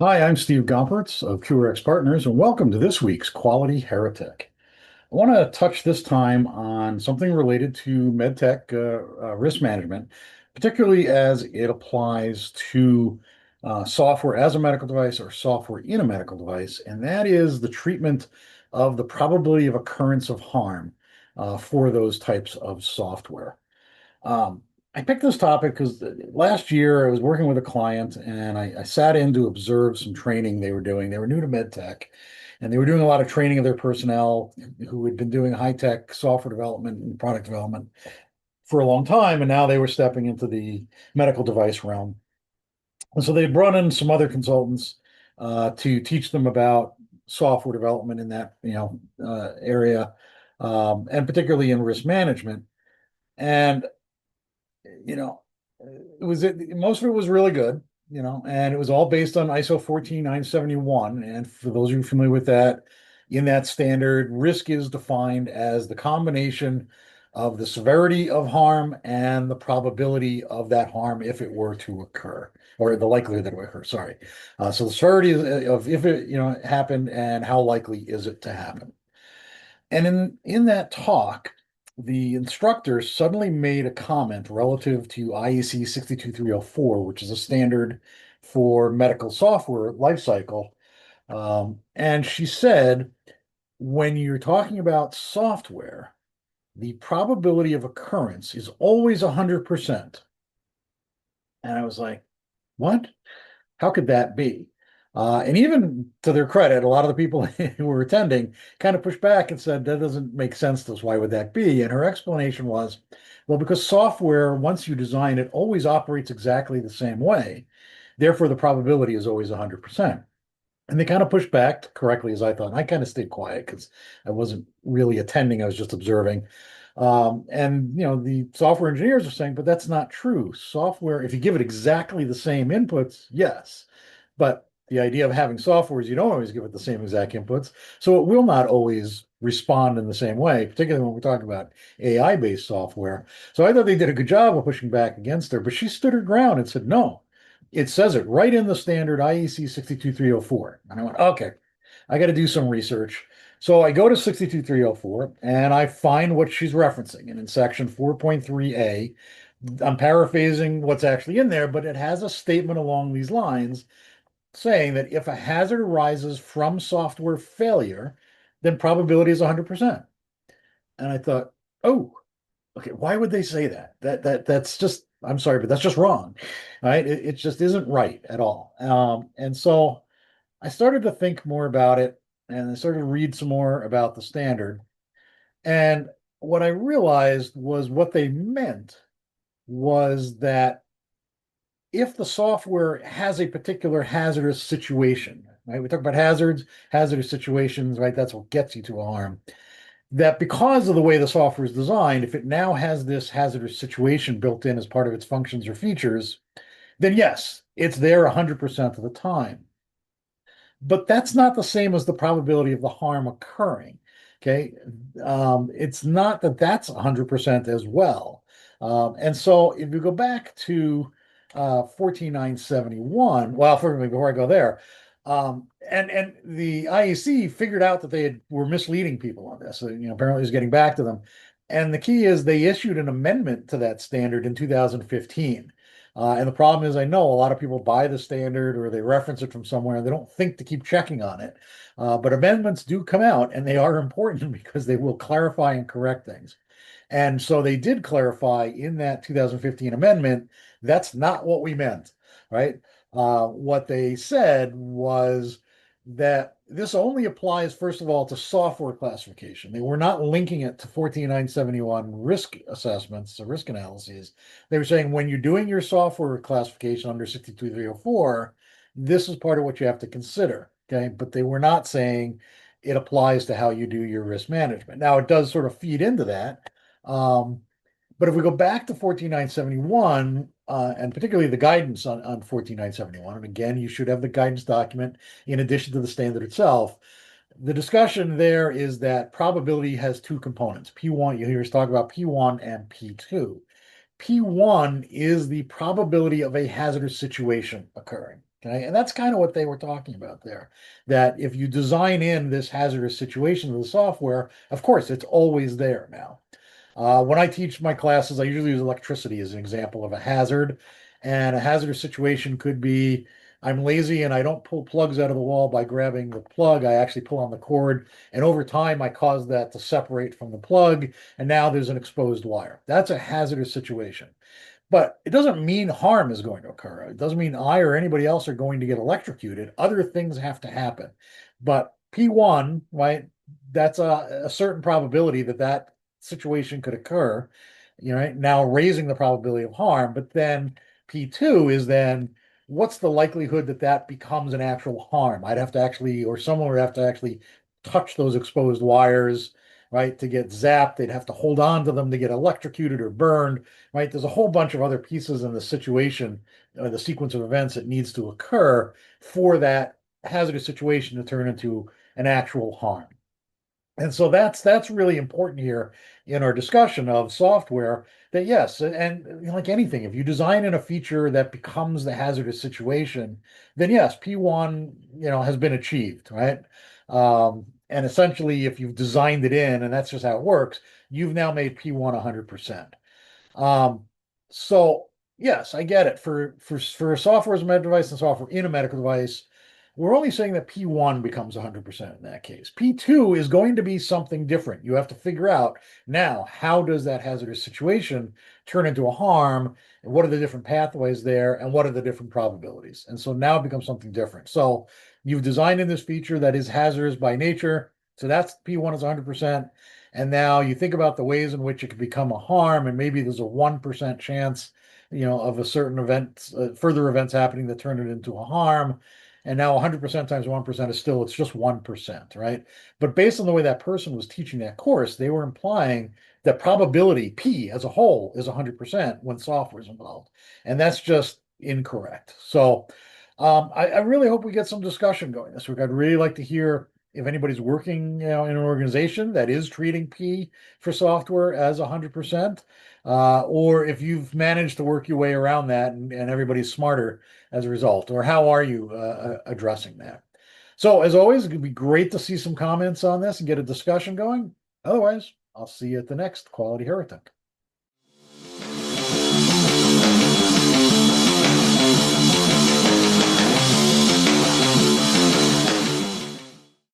Hi, I'm Steve Gompertz of QRx Partners, and welcome to this week's Quality Heretic. I want to touch this time on something related to medtech risk management, particularly as it applies to software as a medical device or software in a medical device, and that is the treatment of the probability of occurrence of harm for those types of software. Um, I picked this topic because last year I was working with a client and I sat in to observe some training they were doing. They were new to med tech and they were doing a lot of training of their personnel who had been doing high tech software development and product development for a long time. And now they were stepping into the medical device realm. And so they brought in some other consultants to teach them about software development in that area, and particularly in risk management. And you know, most of it was really good, and it was all based on ISO 14971. And for those of you familiar with that, in that standard, risk is defined as the combination of the severity of harm and the probability of that harm if it were to occur, or the likelihood that it would occur. Sorry. So the severity of if it, happened and how likely is it to happen. And in that talk, the instructor suddenly made a comment relative to IEC 62304, which is a standard for medical software lifecycle. And she said, when you're talking about software, the probability of occurrence is always 100%. And I was like, what? How could that be? And even to their credit, a lot of the people who were attending kind of pushed back and said, that doesn't make sense to us. Why would that be? And her explanation was, well, because software, once you design it, always operates exactly the same way. Therefore, the probability is always 100%. And they kind of pushed back correctly, as I thought. And I kind of stayed quiet because I wasn't really attending, I was just observing. And the software engineers are saying, but that's not true. Software, if you give it exactly the same inputs, yes. But the idea of having software is you don't always give it the same exact inputs. So it will not always respond in the same way, particularly when we're talking about AI-based software. So I thought they did a good job of pushing back against her, but she stood her ground and said, no, it says it right in the standard IEC 62304. And I went, okay, I got to do some research. So I go to 62304 and I find what she's referencing. And in section 4.3a, I'm paraphrasing what's actually in there, but it has a statement along these lines saying that if a hazard arises from software failure, then probability is 100%. And I thought, oh, okay, why would they say that? That's just, I'm sorry, but that's just wrong. Right? It just isn't right at all. And so I started to think more about it and I started to read some more about the standard. And what I realized was what they meant was that if the software has a particular hazardous situation, right? We talk about hazards, hazardous situations, right? That's what gets you to a harm. That because of the way the software is designed, if it now has this hazardous situation built in as part of its functions or features, then yes, it's there 100% of the time. But that's not the same as the probability of the harm occurring. Okay. It's not that that's 100% as well. And so if you go back to 14971, well, before I go there, and the IEC figured out that were misleading people on this. So, apparently it's getting back to them. And the key is they issued an amendment to that standard in 2015. And the problem is, I know a lot of people buy the standard or they reference it from somewhere and they don't think to keep checking on it. But amendments do come out and they are important because they will clarify and correct things. And so they did clarify in that 2015 amendment, that's not what we meant, right? What they said was that this only applies, first of all, to software classification. They were not linking it to 14971 risk assessments or risk analyses. They were saying when you're doing your software classification under 62304, this is part of what you have to consider. Okay. But they were not saying it applies to how you do your risk management. Now, it does sort of feed into that. But if we go back to 14971, and particularly the guidance on 14971, and again, you should have the guidance document in addition to the standard itself. The discussion there is that probability has two components. P1, you hear us talk about P1 and P2. P1 is the probability of a hazardous situation occurring. Okay, and that's kind of what they were talking about there. That if you design in this hazardous situation to the software, of course, it's always there now. When I teach my classes, I usually use electricity as an example of a hazard. And a hazardous situation could be I'm lazy and I don't pull plugs out of the wall by grabbing the plug. I actually pull on the cord. And over time, I cause that to separate from the plug. And now there's an exposed wire. That's a hazardous situation. But it doesn't mean harm is going to occur. It doesn't mean I or anybody else are going to get electrocuted. Other things have to happen. But P1, right, that's a certain probability that that situation could occur, you know, right? Now raising the probability of harm. But then P2 is then what's the likelihood that that becomes an actual harm? I'd have to actually, or someone would have to actually touch those exposed wires, right, to get zapped. They'd have to hold on to them to get electrocuted or burned, right? There's a whole bunch of other pieces in the situation, the sequence of events that needs to occur for that hazardous situation to turn into an actual harm. And so that's really important here in our discussion of software that yes, and like anything, if you design in a feature that becomes the hazardous situation, then yes, P1, has been achieved, right? And essentially, if you've designed it in, and that's just how it works, you've now made P1 100%. Um, so yes, I get it. For software as a medical device and software in a medical device, we're only saying that P1 becomes 100% in that case. P2 is going to be something different. You have to figure out now, how does that hazardous situation turn into a harm? And what are the different pathways there? And what are the different probabilities? And so now it becomes something different. So you've designed in this feature that is hazardous by nature. So that's P1 is 100%. And now you think about the ways in which it could become a harm, and maybe there's a 1% chance, of a certain event, further events happening that turn it into a harm. And now 100% times 1% is still, it's just 1%, right? But based on the way that person was teaching that course, they were implying that probability P as a whole is 100% when software is involved. And that's just incorrect. So I really hope we get some discussion going this week. I'd really like to hear if anybody's working, in an organization that is treating P for software as 100%, or if you've managed to work your way around that and everybody's smarter as a result, or how are you addressing that? So, as always, it would be great to see some comments on this and get a discussion going. Otherwise, I'll see you at the next Quality Heretic.